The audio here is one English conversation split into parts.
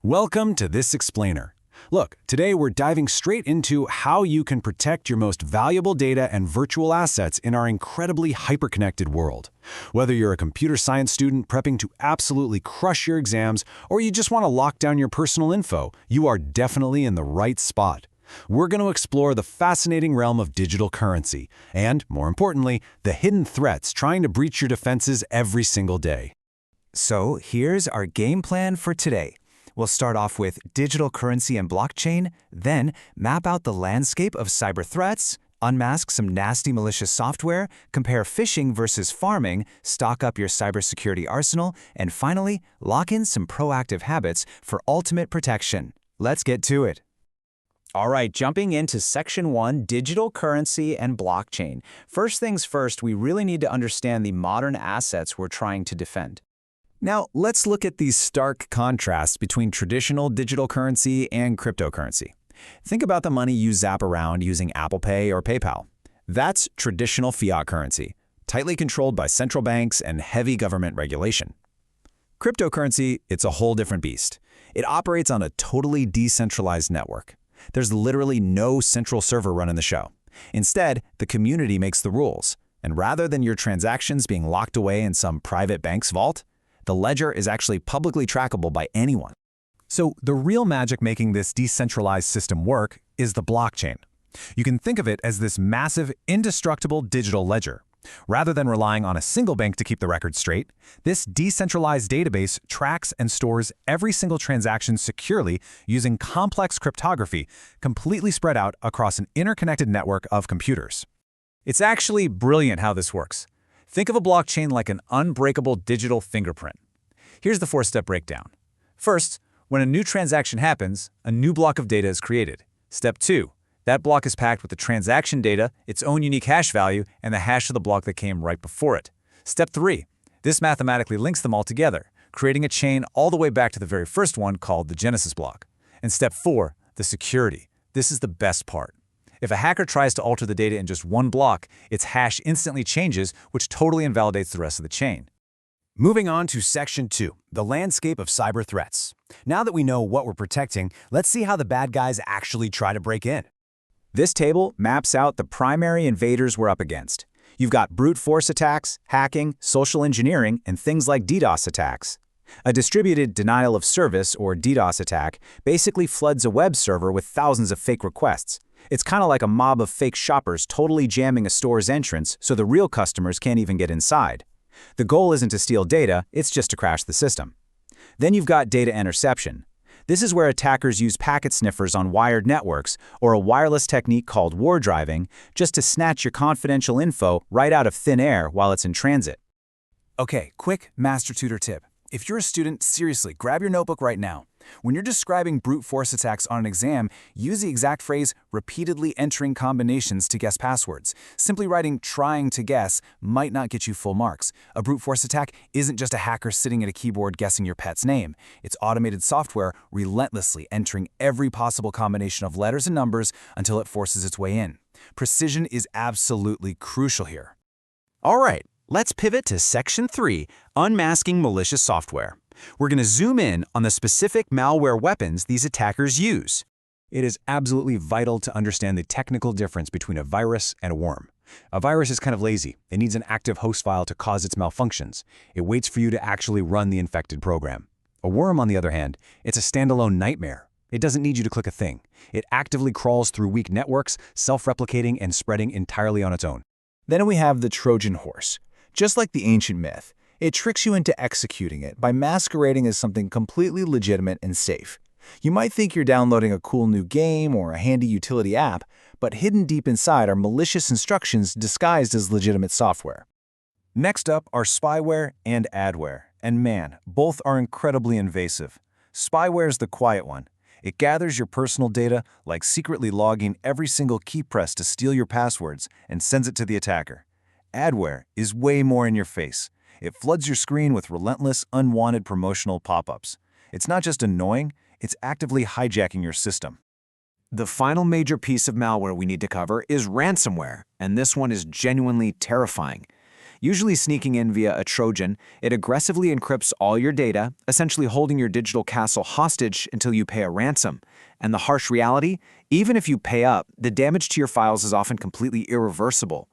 Welcome to this explainer. Look, today we're diving straight into how you can protect your most valuable data and virtual assets in our incredibly hyperconnected world. Whether you're a computer science student prepping to absolutely crush your exams, or you just want to lock down your personal info, you are definitely in the right spot. We're going to explore the fascinating realm of digital currency, and, more importantly, the hidden threats trying to breach your defenses every single day. So here's our game plan for today. We'll start off with digital currency and blockchain, then map out the landscape of cyber threats, unmask some nasty malicious software, compare phishing versus farming, stock up your cybersecurity arsenal, and finally, lock in some proactive habits for ultimate protection. Let's get to it. All right, jumping into Section 1, digital currency and blockchain. First things first, we really need to understand the modern assets we're trying to defend. Now, let's look at these stark contrasts between traditional digital currency and cryptocurrency. Think about the money you zap around using Apple Pay or PayPal. That's traditional fiat currency, tightly controlled by central banks and heavy government regulation. Cryptocurrency, it's a whole different beast. It operates on a totally decentralized network. There's literally no central server running the show. Instead, the community makes the rules. And rather than your transactions being locked away in some private bank's vault, the ledger is actually publicly trackable by anyone. So the real magic making this decentralized system work is the blockchain. You can think of it as this massive, indestructible digital ledger. Rather than relying on a single bank to keep the record straight, this decentralized database tracks and stores every single transaction securely using complex cryptography, completely spread out across an interconnected network of computers. It's actually brilliant how this works. Think of a blockchain like an unbreakable digital fingerprint. Here's the 4-step breakdown. First, when a new transaction happens, a new block of data is created. Step 2, that block is packed with the transaction data, its own unique hash value, and the hash of the block that came right before it. Step 3, this mathematically links them all together, creating a chain all the way back to the very first one called the Genesis block. And step 4, the security. This is the best part. If a hacker tries to alter the data in just one block, its hash instantly changes, which totally invalidates the rest of the chain. Moving on to Section 2, the landscape of cyber threats. Now that we know what we're protecting, let's see how the bad guys actually try to break in. This table maps out the primary invaders we're up against. You've got brute force attacks, hacking, social engineering, and things like DDoS attacks. A distributed denial of service, or DDoS attack, basically floods a web server with thousands of fake requests. It's kind of like a mob of fake shoppers totally jamming a store's entrance so the real customers can't even get inside. The goal isn't to steal data, it's just to crash the system. Then you've got data interception. This is where attackers use packet sniffers on wired networks, or a wireless technique called war driving, just to snatch your confidential info right out of thin air while it's in transit. Okay, quick master tutor tip. If you're a student, seriously, grab your notebook right now. When you're describing brute force attacks on an exam, use the exact phrase, repeatedly entering combinations to guess passwords. Simply writing trying to guess might not get you full marks. A brute force attack isn't just a hacker sitting at a keyboard guessing your pet's name. It's automated software relentlessly entering every possible combination of letters and numbers until it forces its way in. Precision is absolutely crucial here. All right, let's pivot to Section 3, unmasking malicious software. We're going to zoom in on the specific malware weapons these attackers use. It is absolutely vital to understand the technical difference between a virus and a worm. A virus is kind of lazy. It needs an active host file to cause its malfunctions. It waits for you to actually run the infected program. A worm, on the other hand, it's a standalone nightmare. It doesn't need you to click a thing. It actively crawls through weak networks, self-replicating and spreading entirely on its own. Then we have the Trojan horse. Just like the ancient myth, it tricks you into executing it by masquerading as something completely legitimate and safe. You might think you're downloading a cool new game or a handy utility app, but hidden deep inside are malicious instructions disguised as legitimate software. Next up are spyware and adware, and man, both are incredibly invasive. Spyware is the quiet one. It gathers your personal data, like secretly logging every single key press to steal your passwords, and sends it to the attacker. Adware is way more in your face. It floods your screen with relentless, unwanted promotional pop-ups. It's not just annoying, it's actively hijacking your system. The final major piece of malware we need to cover is ransomware, and this one is genuinely terrifying. Usually sneaking in via a Trojan, it aggressively encrypts all your data, essentially holding your digital castle hostage until you pay a ransom. And the harsh reality? Even if you pay up, the damage to your files is often completely irreversible.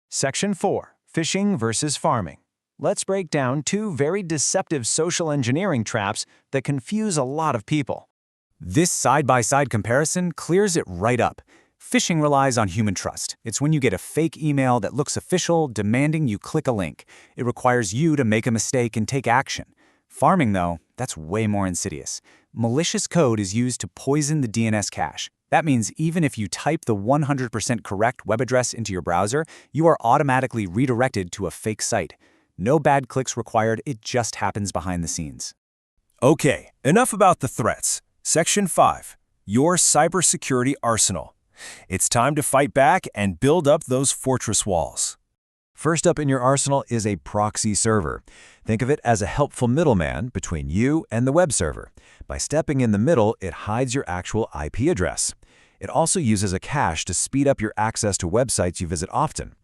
Section 4. Phishing versus farming. Let's break down two very deceptive social engineering traps that confuse a lot of people. This side-by-side comparison clears it right up. Phishing relies on human trust. It's when you get a fake email that looks official, demanding you click a link. It requires you to make a mistake and take action. Farming, though, that's way more insidious. Malicious code is used to poison the DNS cache. That means even if you type the 100% correct web address into your browser, you are automatically redirected to a fake site. No bad clicks required, it just happens behind the scenes. Okay, enough about the threats. Section 5. Your cybersecurity arsenal. It's time to fight back and build up those fortress walls. First up in your arsenal is a proxy server. Think of it as a helpful middleman between you and the web server. By stepping in the middle, it hides your actual IP address. It also uses a cache to speed up your access to websites you visit often.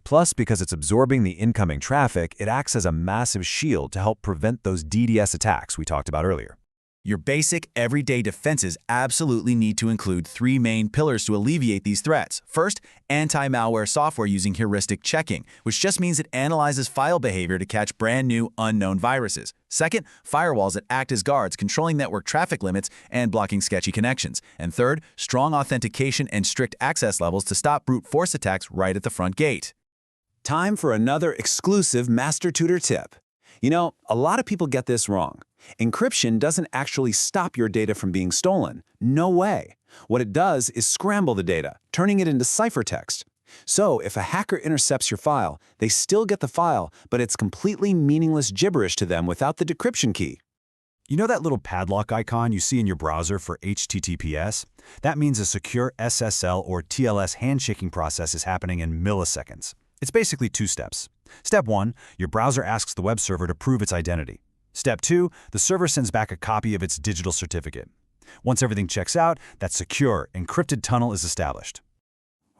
Plus, because it's absorbing the incoming traffic, it acts as a massive shield to help prevent those DDoS attacks we talked about earlier. Your basic, everyday defenses absolutely need to include three main pillars to alleviate these threats. First, anti-malware software using heuristic checking, which just means it analyzes file behavior to catch brand new, unknown viruses. Second, firewalls that act as guards, controlling network traffic limits and blocking sketchy connections. And third, strong authentication and strict access levels to stop brute force attacks right at the front gate. Time for another exclusive Master Tutor tip. You know, a lot of people get this wrong. Encryption doesn't actually stop your data from being stolen. No way. What it does is scramble the data, turning it into ciphertext. So if a hacker intercepts your file, they still get the file, but it's completely meaningless gibberish to them without the decryption key. You know that little padlock icon you see in your browser for HTTPS? That means a secure SSL or TLS handshaking process is happening in milliseconds. It's basically two steps. Step 1, your browser asks the web server to prove its identity. Step 2, the server sends back a copy of its digital certificate. Once everything checks out, that secure, encrypted tunnel is established.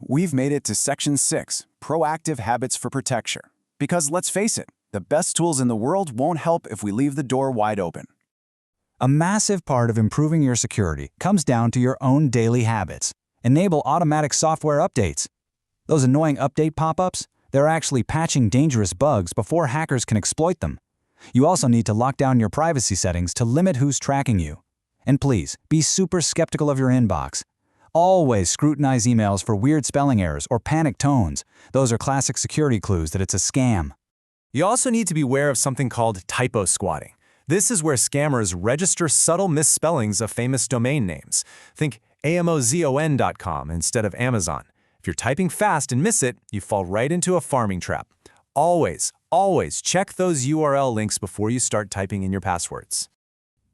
We've made it to Section 6, Proactive Habits for Protection. Because let's face it, the best tools in the world won't help if we leave the door wide open. A massive part of improving your security comes down to your own daily habits. Enable automatic software updates. Those annoying update pop-ups, they're actually patching dangerous bugs before hackers can exploit them. You also need to lock down your privacy settings to limit who's tracking you. And please, be super skeptical of your inbox. Always scrutinize emails for weird spelling errors or panicked tones. Those are classic security clues that it's a scam. You also need to be aware of something called typo squatting. This is where scammers register subtle misspellings of famous domain names. Think amozon.com instead of Amazon. If you're typing fast and miss it, you fall right into a farming trap. Always check those URL links before you start typing in your passwords.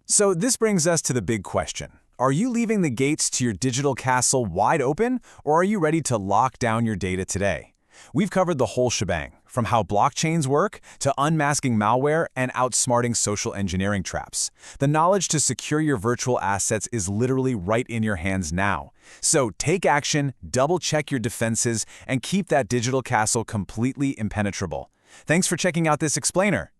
So this brings us to the big question. Are you leaving the gates to your digital castle wide open, or are you ready to lock down your data today? We've covered the whole shebang, from how blockchains work to unmasking malware and outsmarting social engineering traps. The knowledge to secure your virtual assets is literally right in your hands now. So take action, double-check your defenses, and keep that digital castle completely impenetrable. Thanks for checking out this explainer.